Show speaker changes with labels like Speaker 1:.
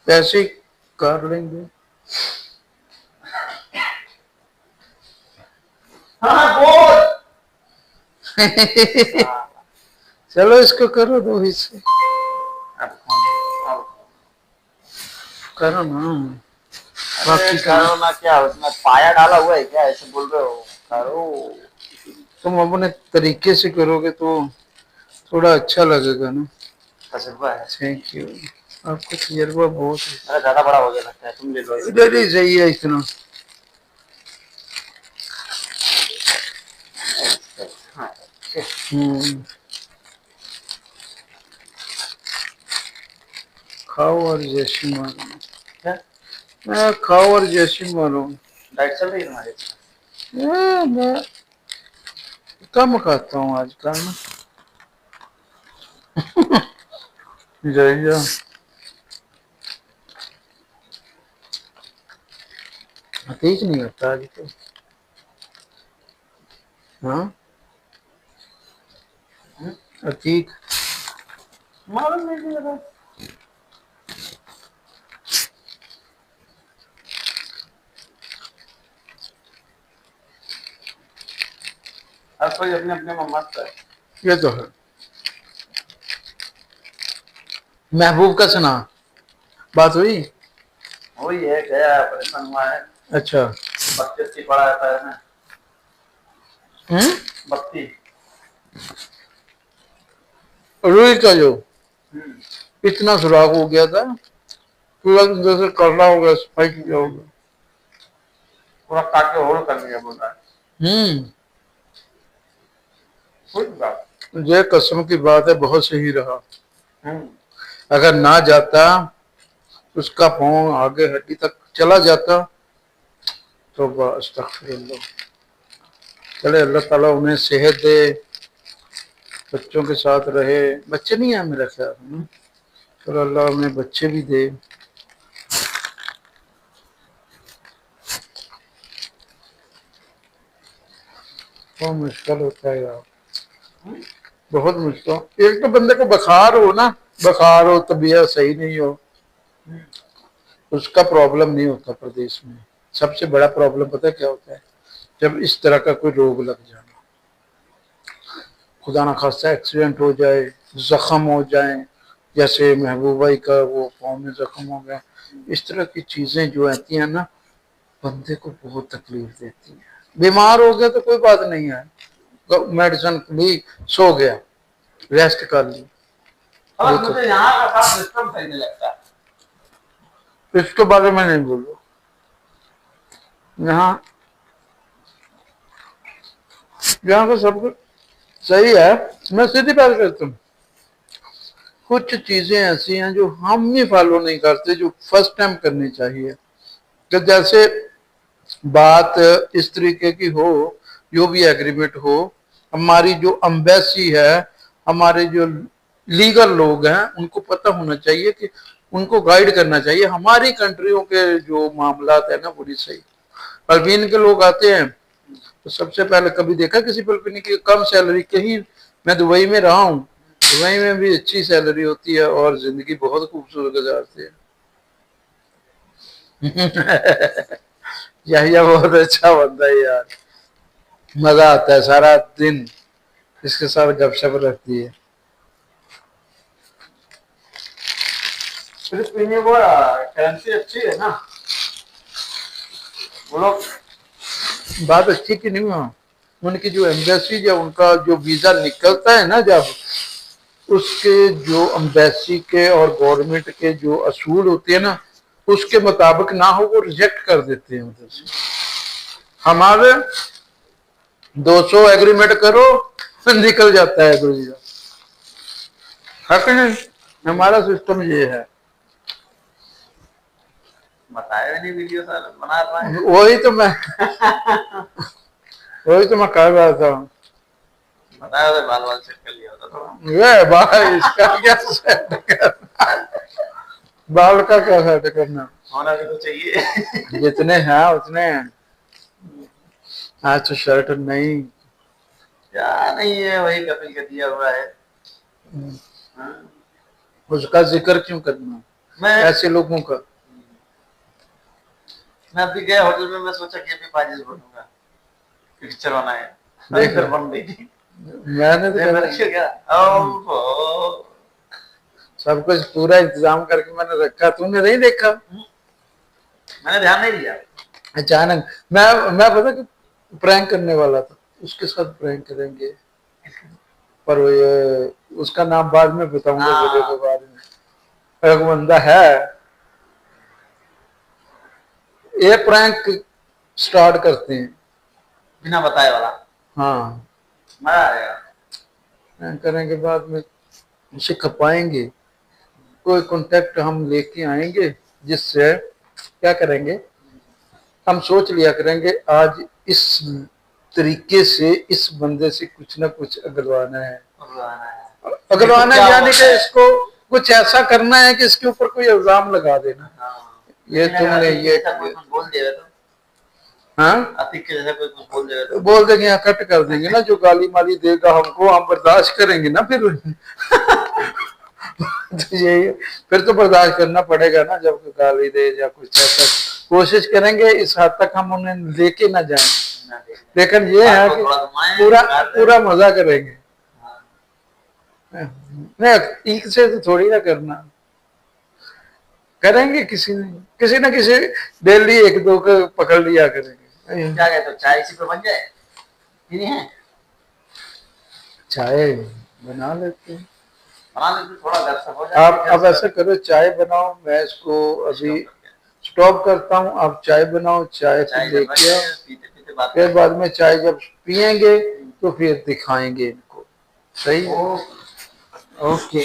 Speaker 1: ऐसे ही कर लेंगे।
Speaker 2: हाँ बोल।
Speaker 1: चलो इसको करो रोहित से,
Speaker 2: अब अब
Speaker 1: करो ना।
Speaker 2: अरे
Speaker 1: बाकी का
Speaker 2: करो ना, क्या उसमें पाया डाला हुआ है क्या, ऐसे बोल रहे हो? करो।
Speaker 1: तुम अपने तरीके से करोगे तो थोड़ा अच्छा लगेगा ना।
Speaker 2: तजुर्बा है।
Speaker 1: थैंक यू, आपको तजर्बा बहुत
Speaker 2: अरे ज्यादा बड़ा हो गया लगता है, तुम ले लो
Speaker 1: है।
Speaker 2: इसे।
Speaker 1: इधर ही सही है इतना।
Speaker 2: हाँ,
Speaker 1: खाओ और जैसी मारो।
Speaker 2: क्या
Speaker 1: मैं खाओ और जैसी मारो।
Speaker 2: डाइट चल रही है तुम्हारी?
Speaker 1: मैं कम खाता हूँ आजकल ना। जय तेज नहीं होता आज तो। हाँ अतीक
Speaker 2: मालूम नहीं लगा। अब कोई अपने अपने में मस्त है।
Speaker 1: ये तो है। महबूब का सुना, बात हुई?
Speaker 2: वही है, गया है, परेशान हुआ है।
Speaker 1: अच्छा।
Speaker 2: बत्ती अच्छी पड़ा रहता है ना।
Speaker 1: हम्म।
Speaker 2: बत्ती।
Speaker 1: रुई का जो
Speaker 2: हम्म।
Speaker 1: इतना सुराग हो गया था, पूरा जैसे करना होगा, सफाई किया होगा।
Speaker 2: पूरा काट के होल कर लिया बोल रहा है।
Speaker 1: हम्म।
Speaker 2: कुछ बात।
Speaker 1: ये कसम की बात है, बहुत सही रहा।
Speaker 2: हम्म।
Speaker 1: अगर ना जाता, उसका फोन आगे हड्डी तक चला जाता तो बस अस्तगफिरुल्लाह। चले अल्लाह ताला उन्हें सेहत दे, बच्चों के साथ रहे। बच्चे नहीं है मेरा ख्याल में, चलो अल्लाह उन्हें बच्चे भी दे। बहुत मुश्किल होता है यार, बहुत मुश्किल। एक तो बंदे को बुखार हो ना, बुखार हो, तबीयत सही नहीं हो, उसका प्रॉब्लम नहीं होता प्रदेश में। सबसे बड़ा प्रॉब्लम पता है क्या होता है? जब इस तरह का कोई रोग लग जाना, खुदा ना खास्ता एक्सीडेंट हो जाए, जख्म हो जाए, जैसे महबूबाई का वो पाँव में जख्म हो गया। इस तरह की चीजें जो आती हैं ना, बंदे को बहुत तकलीफ देती हैं। बीमार हो गया तो कोई बात नहीं है, मेडिसिन ली, सो गया, रेस्ट कर ली।
Speaker 2: मुझे यहाँ का सारा सिस्टम सही नहीं लगता।
Speaker 1: इसके बारे में नहीं बोलो। यहाँ यहाँ का सब कुछ सही है। मैं सीधी बात करता हूँ, कुछ चीजें ऐसी हैं जो हम ही फॉलो नहीं करते, जो फर्स्ट टाइम करनी चाहिए। कि जैसे बात इस तरीके की हो, जो भी एग्रीमेंट हो, हमारी जो एम्बेसी है, हमारे जो लीगल लोग हैं, उनको पता होना चाहिए कि उनको गाइड करना चाहिए। हमारी कंट्रियों के जो मामलात है ना, बड़ी सही। फिलिपीन के लोग आते हैं तो सबसे पहले कभी देखा किसी फिलिपीनी की कम सैलरी? कहीं मैं दुबई में रहा हूँ, दुबई में भी अच्छी सैलरी होती है और जिंदगी बहुत खूबसूरत गुजारते हैं। यही बहुत अच्छा बंदा है यार, मजा आता है सारा दिन इसके साथ गपशप रखती है।
Speaker 2: फिलिपीनी वो करेंसी अच्छी है ना, वो लोग।
Speaker 1: बात अच्छी की नहीं हुआ, उनकी जो एम्बेसी, जब उनका जो वीजा निकलता है ना, जब उसके जो एम्बेसी के और गवर्नमेंट के जो असूल होते हैं ना, उसके मुताबिक ना हो, वो रिजेक्ट कर देते हैं उधर से। हमारे 200 एग्रीमेंट करो फिर निकल जाता है वीजा, है कि नहीं? हमारा सिस्टम ये है।
Speaker 2: बताया नहीं, वीडियो सारा बना रहा है।
Speaker 1: वही तो मैं वही तो मैं कह रहा था।
Speaker 2: बताया तो बाल बाल सेट कर लिया होता थोड़ा।
Speaker 1: ये भाई इसका क्या सेट करना, बाल का क्या सेट करना,
Speaker 2: होना भी तो चाहिए।
Speaker 1: जितने हैं उतने हैं। आज तो शर्ट नहीं।
Speaker 2: क्या नहीं है, वही कपिल का दिया हुआ है। हाँ।
Speaker 1: उसका जिक्र क्यों करना?
Speaker 3: मैं
Speaker 1: ऐसे लोगों का।
Speaker 3: मैं अभी गया होटल में, मैं सोचा कि अभी पाजिस बनूंगा, पिक्चर बना है,
Speaker 1: देख
Speaker 3: फिर
Speaker 1: लो।
Speaker 3: बन गई थी।
Speaker 1: मैंने तो
Speaker 3: फिर मैंने
Speaker 1: कहा,
Speaker 3: क्यों गया, ओ
Speaker 1: सब कुछ पूरा इंतजाम करके मैंने रखा, तूने नहीं देखा।
Speaker 3: मैंने ध्यान नहीं दिया।
Speaker 1: अचानक मैं पता कि प्रैंक करने वाला था, उसके साथ प्रैंक करेंगे, पर वो ये उसका नाम बाद में बताऊंगा वीडियो के
Speaker 3: हाँ
Speaker 1: बाद में। एक बंदा है, ये प्रैंक स्टार्ट करते हैं।
Speaker 3: बिना बताए वाला,
Speaker 1: हाँ,
Speaker 3: मजा आ जाएगा।
Speaker 1: प्रैंक करने के बाद में उसे खपाएंगे, कोई कांटेक्ट हम लेके आएंगे, जिससे क्या करेंगे, हम सोच लिया करेंगे आज इस तरीके से इस बंदे से कुछ ना कुछ अगलवाना है।
Speaker 3: भगवान है।
Speaker 1: अगलवाना
Speaker 3: देखो क्या
Speaker 1: यानी
Speaker 3: होता
Speaker 1: कि
Speaker 3: है।
Speaker 1: इसको कुछ ऐसा करना है कि इसके ऊपर कोई इल्जाम लगा देना,
Speaker 3: हाँ,
Speaker 1: ये
Speaker 3: लेकिन अगर
Speaker 1: तुमने
Speaker 3: अतीक के
Speaker 1: ये
Speaker 3: जैसा कोई कुछ बोल देगा तो,
Speaker 1: हाँ
Speaker 3: अतीक के जैसा कोई कुछ बोल देगा तो
Speaker 1: बोल देंगे, यहाँ कट कर देंगे ना, जो गाली माली देगा हमको हम बर्दाश्त करेंगे ना फिर। तो यही है, फिर तो बर्दाश्त करना पड़ेगा ना, जब कोई गाली दे या कुछ ऐसा। कोशिश करेंगे इस हद तक हम उन्हें लेके ना जाएं,
Speaker 3: ना देगा।
Speaker 1: लेकिन ये है
Speaker 3: बात को
Speaker 1: कि
Speaker 3: थोड़ा घुमाएं,
Speaker 1: पूरा
Speaker 3: काट दें।
Speaker 1: पूरा मजा करेंगे।
Speaker 3: हाँ,
Speaker 1: नहीं, एक से तो थोड़ी ना करना, करेंगे किसी ना किसी डेली एक दो को पकड़ लिया करेंगे।
Speaker 3: क्या कहते हो, चाय इसी पे बन जाए, नहीं है
Speaker 1: चाय बना लेते हैं।
Speaker 3: बना लेते, थोड़ा घर से हो जाए।
Speaker 1: आप अब ऐसा करो, चाय बनाओ, मैं इसको अभी स्टॉप करता हूँ, आप चाय बनाओ, चाय
Speaker 3: चाय
Speaker 1: फिर लेके आओ,
Speaker 3: पीते पीते बात
Speaker 1: फिर बाद में चाय जब पियेंगे तो फिर दिखाएंगे इनको। सही है?
Speaker 3: ओके।